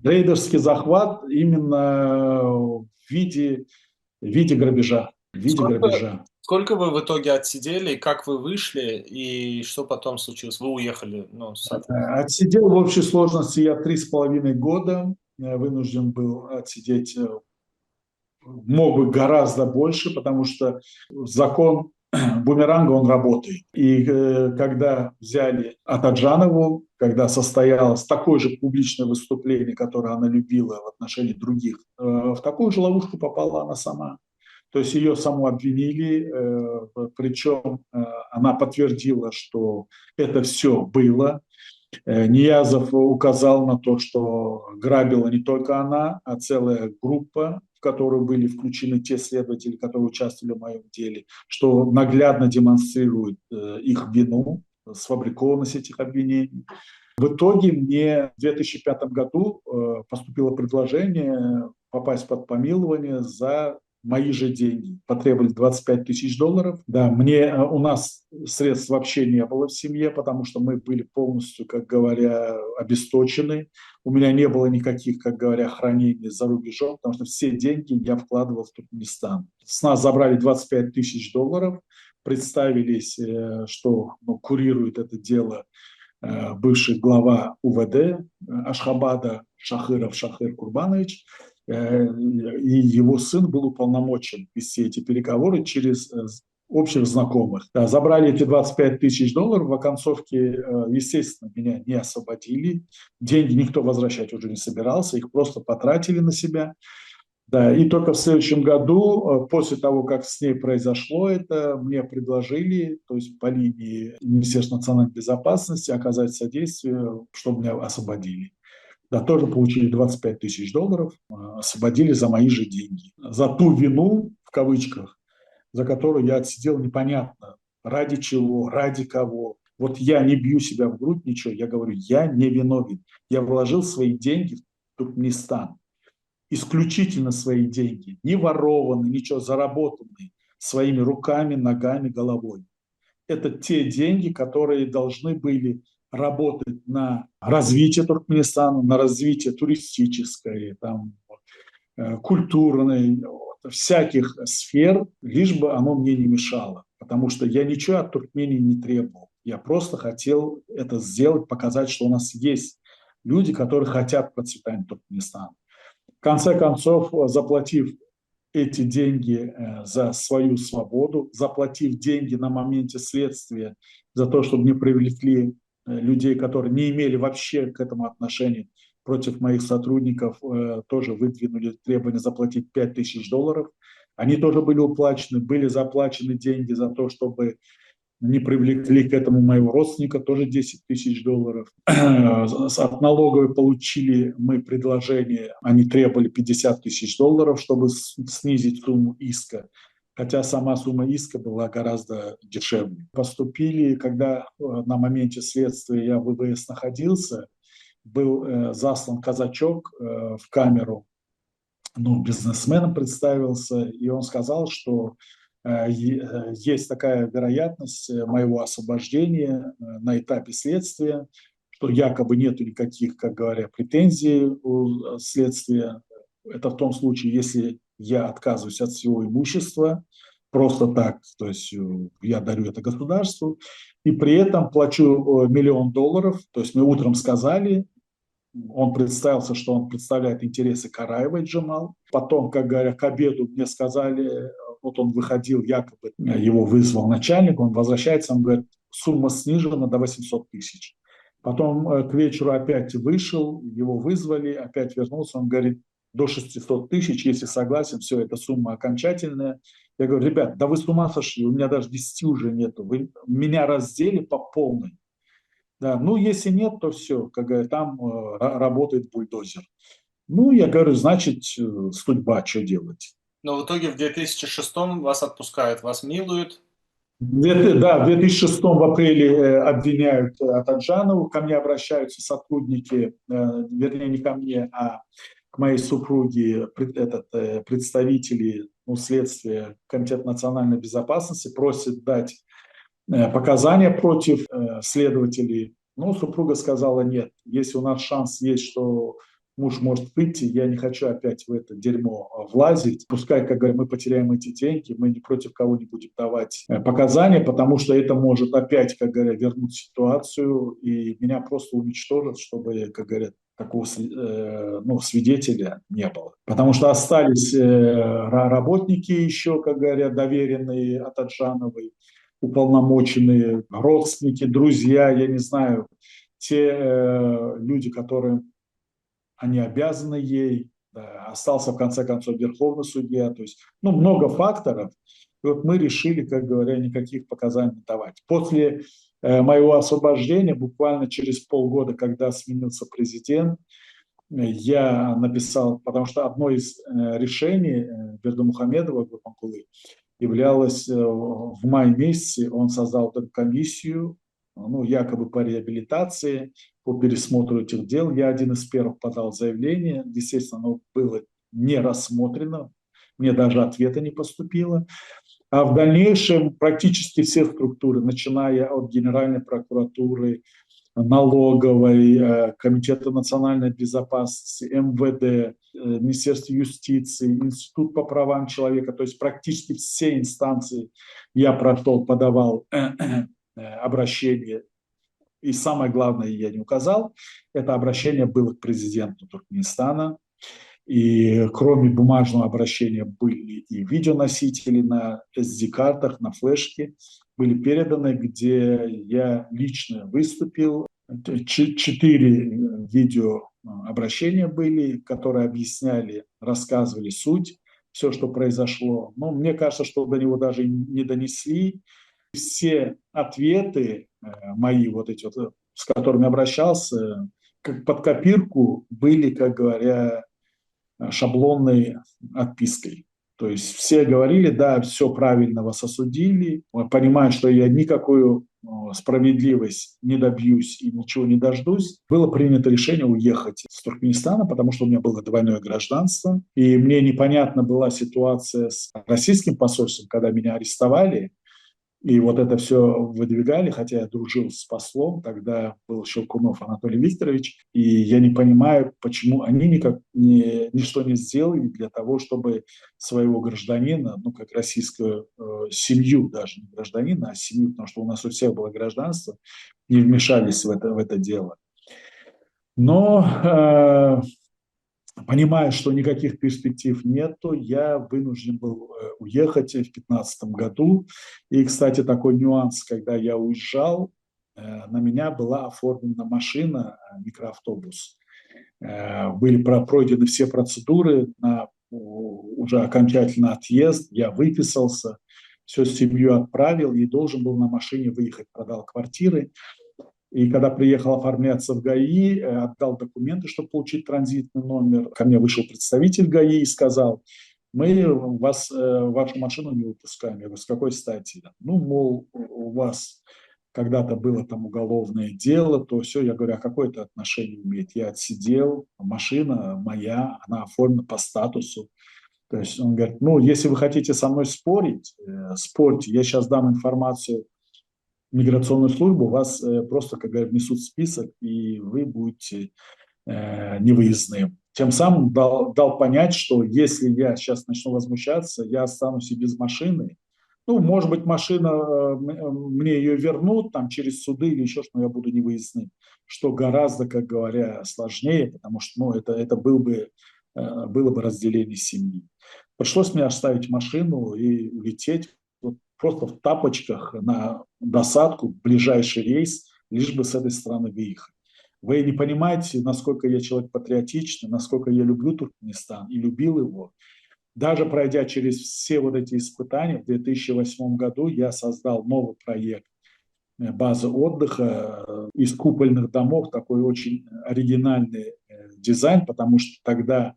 Рейдерский захват именно в виде грабежа. В виде грабежа.
Сколько вы в итоге отсидели, как вы вышли и что потом случилось? Вы уехали, ну,
Отсидел в общей сложности я 3,5 года. Вынужден был отсидеть, мог бы гораздо больше, потому что закон бумеранга, он работает. И когда взяли Атаджанову, когда состоялось такое же публичное выступление, которое она любила в отношении других, в такую же ловушку попала она сама. То есть ее саму обвинили, причем она подтвердила, что это все было. Ниязов указал на то, что грабила не только она, а целая группа, в которую были включены те следователи, которые участвовали в моем деле, что наглядно демонстрирует их вину, сфабрикованность этих обвинений. В итоге мне в 2005 году поступило предложение попасть под помилование за мои же деньги. Потребовали $25 тысяч. Да, у нас средств вообще не было в семье, потому что мы были полностью, как говоря, обесточены. У меня не было никаких, как говоря, хранений за рубежом, потому что все деньги я вкладывал в Туркменистан. С нас забрали $25 тысяч, представились, что курирует это дело бывший глава УВД Ашхабада Шахир Курбанович, и его сын был уполномочен вести эти переговоры через общих знакомых. Да, забрали эти $25 тысяч, в оконцовке, естественно, меня не освободили, деньги никто возвращать уже не собирался, их просто потратили на себя. Да, и только в следующем году, после того, как с ней произошло это, мне предложили, то есть по линии Министерства национальной безопасности, оказать содействие, чтобы меня освободили. Да, тоже получили $25 тысяч, освободили за мои же деньги. За ту вину, в кавычках, за которую я отсидел непонятно, ради чего, ради кого. Вот я не бью себя в грудь, ничего, я говорю, я не виновен. Я вложил свои деньги в Туркменистан. Исключительно свои деньги, не ворованные, ничего, заработанные своими руками, ногами, головой. Это те деньги, которые должны были работать на развитие Туркменистана, на развитие туристическое, там, культурной, всяких сфер, лишь бы оно мне не мешало. Потому что я ничего от Туркмении не требовал. Я просто хотел это сделать, показать, что у нас есть люди, которые хотят процветания Туркменистана. В конце концов, заплатив эти деньги за свою свободу, заплатив деньги на моменте следствия за то, чтобы не привлекли людей, которые не имели вообще к этому отношения, против моих сотрудников, тоже выдвинули требование заплатить $5 тысяч. Они тоже были уплачены, были заплачены деньги за то, чтобы не привлекли к этому моего родственника, тоже $10 тысяч. От налоговой получили мы предложение, они требовали $50 тысяч, чтобы снизить сумму иска, хотя сама сумма иска была гораздо дешевле. Поступили, когда на моменте следствия я в ВВС находился, был заслан казачок в камеру, бизнесменом представился, и он сказал, что есть такая вероятность моего освобождения на этапе следствия, что якобы нет никаких, как говоря, претензий у следствия. Это в том случае, если я отказываюсь от всего имущества, просто так, то есть я дарю это государству, и при этом плачу $1 миллион. То есть мы утром сказали, он представился, что он представляет интересы Караевой Джамал. Потом, как говоря, к обеду мне сказали, вот он выходил, якобы его вызвал начальник, он возвращается, он говорит, сумма снижена до 800 тысяч. Потом к вечеру опять вышел, его вызвали, опять вернулся, он говорит, до 600 тысяч, если согласен, все, эта сумма окончательная, Я говорю, ребят, да вы с ума сошли, у меня даже 10 уже нету, вы меня раздели по полной. Да, ну, если нет, то все, как говорят, там работает бульдозер. Ну, я говорю, значит, судьба, что делать?
Но в итоге в 2006 вас отпускают, вас милуют.
Да, в 2006 в апреле обвиняют Атаджанову, ко мне обращаются сотрудники, вернее, не ко мне, а к моей супруге, представители следствия Комитета национальной безопасности, просят дать показания против следователей. Ну, супруга сказала нет. Если у нас шанс есть, что муж может выйти, я не хочу опять в это дерьмо влазить. Пускай, как говорят, мы потеряем эти деньги, мы не против кого не будем давать показания, потому что это может опять, как говорят, вернуть ситуацию, и меня просто уничтожат, чтобы, как говорят, такого свидетеля не было. Потому что остались работники еще, как говорят, доверенные Атаджановой, уполномоченные, родственники, друзья, я не знаю, те люди, которые они обязаны ей, да, остался в конце концов верховный судья, то есть, ну, много факторов. И вот мы решили, как говоря, никаких показаний не давать. После моего освобождения, буквально через полгода, когда сменился президент, я написал, потому что одно из решений Бердымухамедова Гурбанкулы являлось в мае месяце, он создал эту комиссию, ну, якобы по реабилитации, по пересмотру этих дел. Я один из первых подал заявление, естественно, оно было не рассмотрено, мне даже ответа не поступило. А в дальнейшем практически все структуры, начиная от Генеральной прокуратуры, налоговой, Комитета национальной безопасности, МВД, Министерство юстиции, Институт по правам человека, то есть практически все инстанции я прошел, подавал обращение. И самое главное, я не указал, это обращение было к президенту Туркменистана. И кроме бумажного обращения были и видеоносители на SD-картах, на флешке, были переданы, где я лично выступил. 4 видеообращения были, которые объясняли, рассказывали суть, все, что произошло. Но мне кажется, что до него даже не донесли. Все ответы мои, вот эти вот, с которыми обращался, как под копирку, были, как говоря, шаблонной отпиской. То есть все говорили, да, все правильно вас осудили, понимая, что я никакую справедливость не добьюсь и ничего не дождусь. Было принято решение уехать с Туркменистана, потому что у меня было двойное гражданство, и мне непонятна была ситуация с российским посольством, когда меня арестовали. И вот это все выдвигали, хотя я дружил с послом, тогда был Щелкунов Анатолий Викторович, и я не понимаю, почему они ничто не сделали для того, чтобы своего гражданина, ну, как российскую семью, даже не гражданина, а семью, потому что у нас у всех было гражданство, не вмешались в это дело. Но понимая, что никаких перспектив нету, я вынужден был уехать в 2015 году. И, кстати, такой нюанс, когда я уезжал, на меня была оформлена машина, микроавтобус. Были пройдены все процедуры на уже окончательный отъезд, я выписался, все семью отправил и должен был на машине выехать, продал квартиры. И когда приехал оформляться в ГАИ, отдал документы, чтобы получить транзитный номер. Ко мне вышел представитель ГАИ и сказал, мы вашу машину не выпускаем. Я говорю, с какой стати? Ну, мол, у вас когда-то было там уголовное дело, то все. Я говорю, а какое это отношение имеет? Я отсидел, машина моя, она оформлена по статусу. То есть он говорит, ну, если вы хотите со мной спорить, спорьте. Я сейчас дам информацию миграционную службу, вас просто, как говорят, внесут в список, и вы будете невыездным. Тем самым дал понять, что если я сейчас начну возмущаться, я останусь и без машины. Ну, может быть, машина, мне ее вернут там через суды или еще что, но я буду невыездным. Что гораздо, как говоря, сложнее, потому что ну, это было бы разделение семьи. Пришлось мне оставить машину и улететь просто в тапочках на досадку, в ближайший рейс, лишь бы с этой страны выехать. Вы не понимаете, насколько я человек патриотичный, насколько я люблю Туркменистан и любил его. Даже пройдя через все вот эти испытания, в 2008 году я создал новый проект базы отдыха из купольных домов, такой очень оригинальный дизайн, потому что тогда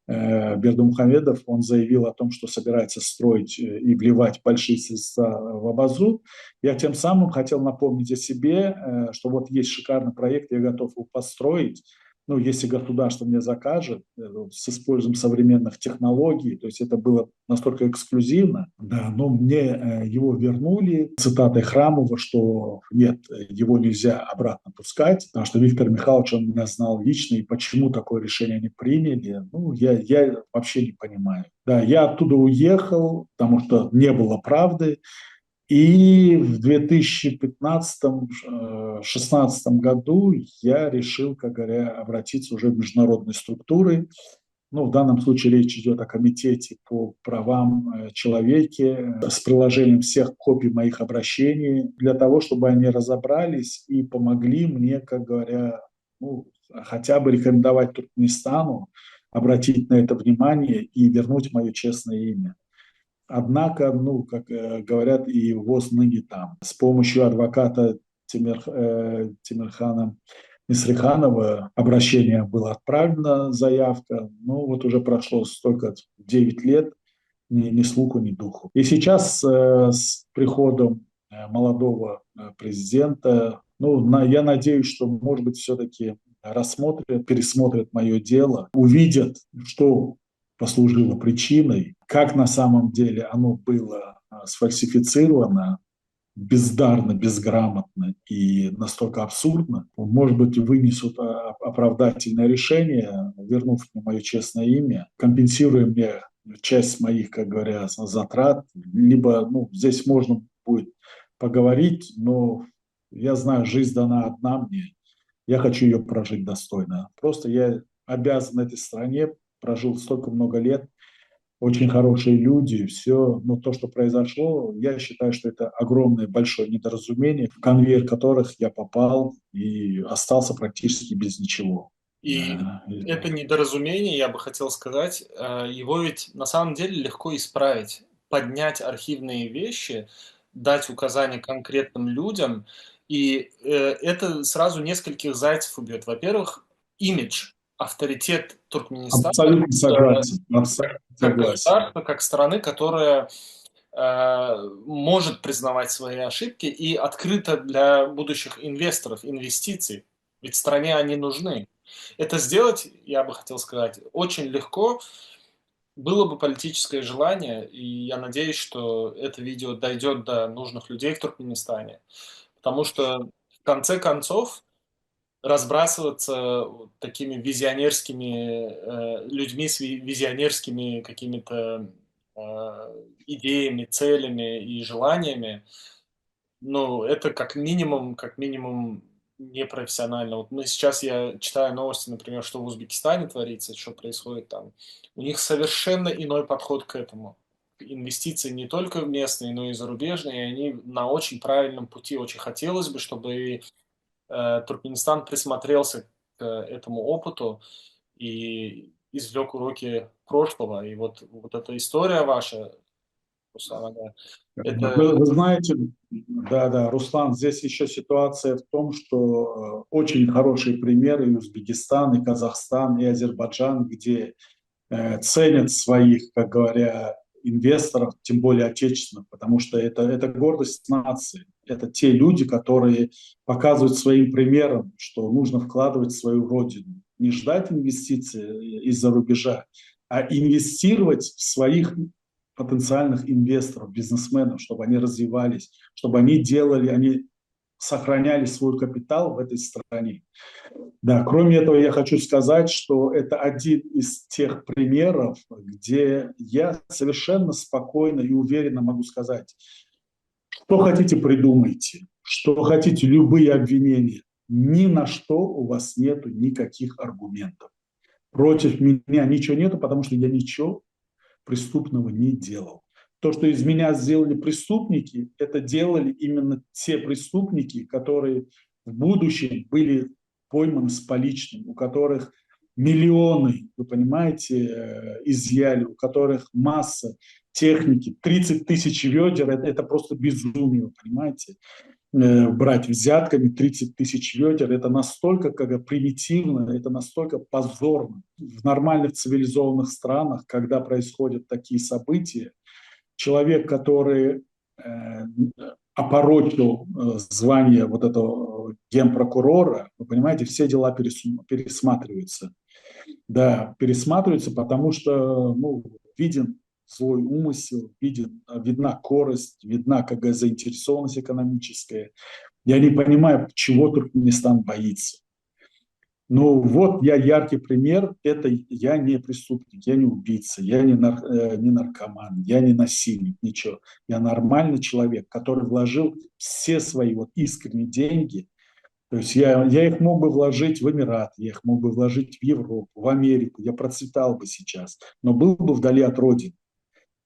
Бердымухамедов, он заявил о том, что собирается строить и вливать большие средства в Абазу. Я тем самым хотел напомнить о себе, что вот есть шикарный проект, я готов его построить, ну, если государство мне закажет, с использованием современных технологий, то есть это было настолько эксклюзивно, да, но мне его вернули цитатой Храмова, что нет, его нельзя обратно пускать, потому что Виктор Михайлович, он меня знал лично, и почему такое решение они приняли, ну, я вообще не понимаю. Да, я оттуда уехал, потому что не было правды, и в 2015-2016 году я решил, как говоря, обратиться уже в международные структуры. Ну, в данном случае речь идет о комитете по правам человека с приложением всех копий моих обращений для того, чтобы они разобрались и помогли мне, как говоря, ну, хотя бы рекомендовать Туркменистану обратить на это внимание и вернуть мое честное имя. Однако, ну, как говорят, и ВОЗ ныне там. С помощью адвоката Тимирхана Мисриханова обращение было отправлено, заявка. Ну, вот уже прошло столько, 9 лет, ни слуху, ни духу. И сейчас с приходом молодого президента, ну, я надеюсь, что, может быть, все-таки рассмотрят, пересмотрят мое дело, увидят, что послужило причиной, как на самом деле оно было сфальсифицировано, бездарно, безграмотно и настолько абсурдно, может быть, вынесут оправдательное решение, вернув мне мое честное имя, компенсируя мне часть моих, как говорят, затрат, либо, ну, здесь можно будет поговорить, но я знаю, жизнь дана одна мне, я хочу ее прожить достойно. Просто я обязан этой стране, прожил столько много лет, очень хорошие люди, все, но то, что произошло, я считаю, что это огромное, большое недоразумение, в конвейер которых я попал и остался практически без ничего.
И это недоразумение, я бы хотел сказать, его ведь на самом деле легко исправить. Поднять архивные вещи, дать указания конкретным людям, и это сразу нескольких зайцев убьет. Во-первых, имидж, авторитет Туркменистана
Абсолютно согласен. Абсолютно
как
согласен.
государства, как страны, которая может признавать свои ошибки и открыта для будущих инвесторов, инвестиций. Ведь стране они нужны. Это сделать, я бы хотел сказать, очень легко. Было бы политическое желание, и я надеюсь, что это видео дойдет до нужных людей в Туркменистане. Потому что, в конце концов, разбрасываться вот такими визионерскими людьми с визионерскими какими-то идеями, целями и желаниями, ну, это как минимум непрофессионально. Вот я читаю новости, например, что в Узбекистане творится, что происходит там. У них совершенно иной подход к этому. Инвестиции не только местные, но и зарубежные, и они на очень правильном пути. Очень хотелось бы, чтобы Туркменистан присмотрелся к этому опыту и извлек уроки прошлого. И вот эта история ваша, Руслан, это...
Вы знаете, да, Руслан, здесь еще ситуация в том, что очень хорошие примеры и Узбекистан, и Казахстан, и Азербайджан, где ценят своих, как говоря, инвесторов, тем более отечественных, потому что это гордость нации. Это те люди, которые показывают своим примером, что нужно вкладывать в свою родину. Не ждать инвестиций из-за рубежа, а инвестировать в своих потенциальных инвесторов, бизнесменов, чтобы они развивались, чтобы они сохраняли свой капитал в этой стране. Да, кроме этого, я хочу сказать, что это один из тех примеров, где я совершенно спокойно и уверенно могу сказать, что хотите, придумайте, что хотите, любые обвинения. Ни на что у вас нету никаких аргументов. Против меня ничего нету, потому что я ничего преступного не делал. То, что из меня сделали преступники, это делали именно те преступники, которые в будущем были пойманы с поличным, у которых миллионы, вы понимаете, изъяли, у которых масса техники, 30 тысяч ведер, это просто безумие, вы понимаете. Брать взятками 30 тысяч ведер, это настолько как бы примитивно, это настолько позорно. В нормальных цивилизованных странах, когда происходят такие события, человек, который опорочил звание вот этого генпрокурора, вы понимаете, все дела пересматриваются. Да, пересматриваются, потому что ну, виден злой умысел, видна корость, видна как бы заинтересованность экономическая. Я не понимаю, чего Туркменистан боится. Ну вот я яркий пример, это я не преступник, я не убийца, я не наркоман, я не насильник, ничего. Я нормальный человек, который вложил все свои вот искренние деньги. То есть я их мог бы вложить в Эмираты, я их мог бы вложить в Европу, в Америку, я процветал бы сейчас, но был бы вдали от Родины.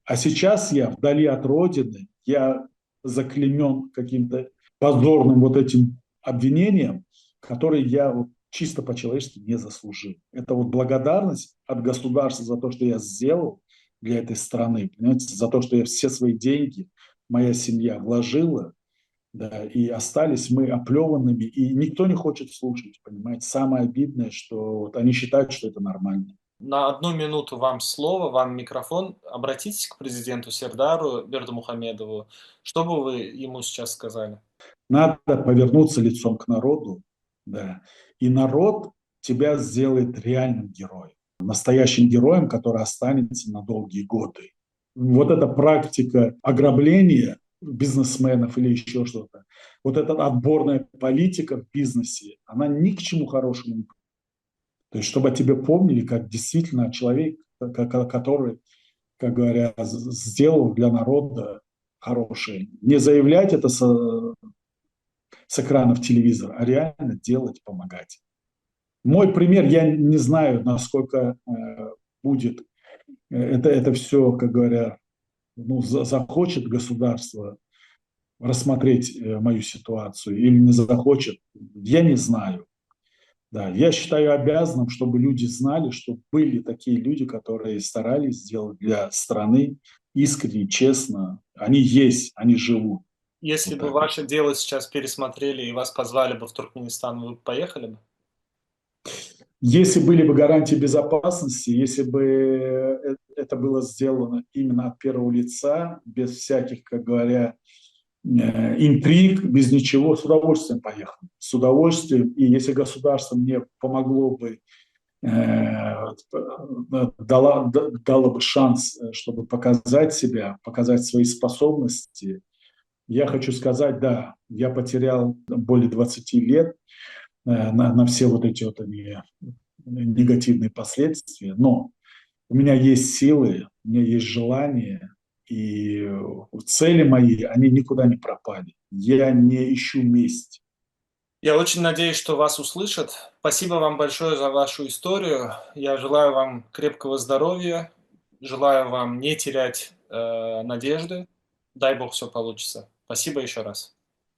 А сейчас я вдали от Родины, я заклеймен каким-то позорным вот этим обвинением, которое я вот чисто по-человечески не заслужил. Это вот благодарность от государства за то, что я сделал для этой страны, понимаете, за то, что я все свои деньги, моя семья вложила, да, и остались мы оплеванными, и никто не хочет слушать, понимаете. Самое обидное, что вот они считают, что это нормально.
На 1 минуту вам слово, вам микрофон. Обратитесь к президенту Сердару Бердымухамедову. Что бы вы ему сейчас сказали?
Надо повернуться лицом к народу, да, и народ тебя сделает реальным героем, настоящим героем, который останется на долгие годы. Вот эта практика ограбления бизнесменов или еще что-то, вот эта отборная политика в бизнесе, она ни к чему хорошему не. То есть, чтобы о тебе помнили, как действительно человек, который, как говорят, сделал для народа хорошее. Не заявлять это с экранов телевизора, а реально делать, помогать. Мой пример, я не знаю, насколько будет это все, как говорят, ну, захочет государство рассмотреть мою ситуацию или не захочет, я не знаю. Да, я считаю обязанным, чтобы люди знали, что были такие люди, которые старались сделать для страны искренне, честно. Они есть, они живут.
Если
Вот
бы
так.
ваше дело сейчас пересмотрели и вас позвали бы в Туркменистан, вы бы поехали бы?
Если были бы гарантии безопасности, если бы это было сделано именно от первого лица, без всяких, как говоря, интриг, без ничего, с удовольствием поехал. С удовольствием. И если государство мне помогло бы, дало бы шанс, чтобы показать себя, показать свои способности, я хочу сказать, да, я потерял более 20 лет на все вот эти вот негативные последствия, но у меня есть силы, у меня есть желание, и цели мои, они никуда не пропали. Я не ищу месть.
Я очень надеюсь, что вас услышат. Спасибо вам большое за вашу историю. Я желаю вам крепкого здоровья, желаю вам не терять надежды. Дай Бог, все получится. Спасибо еще раз.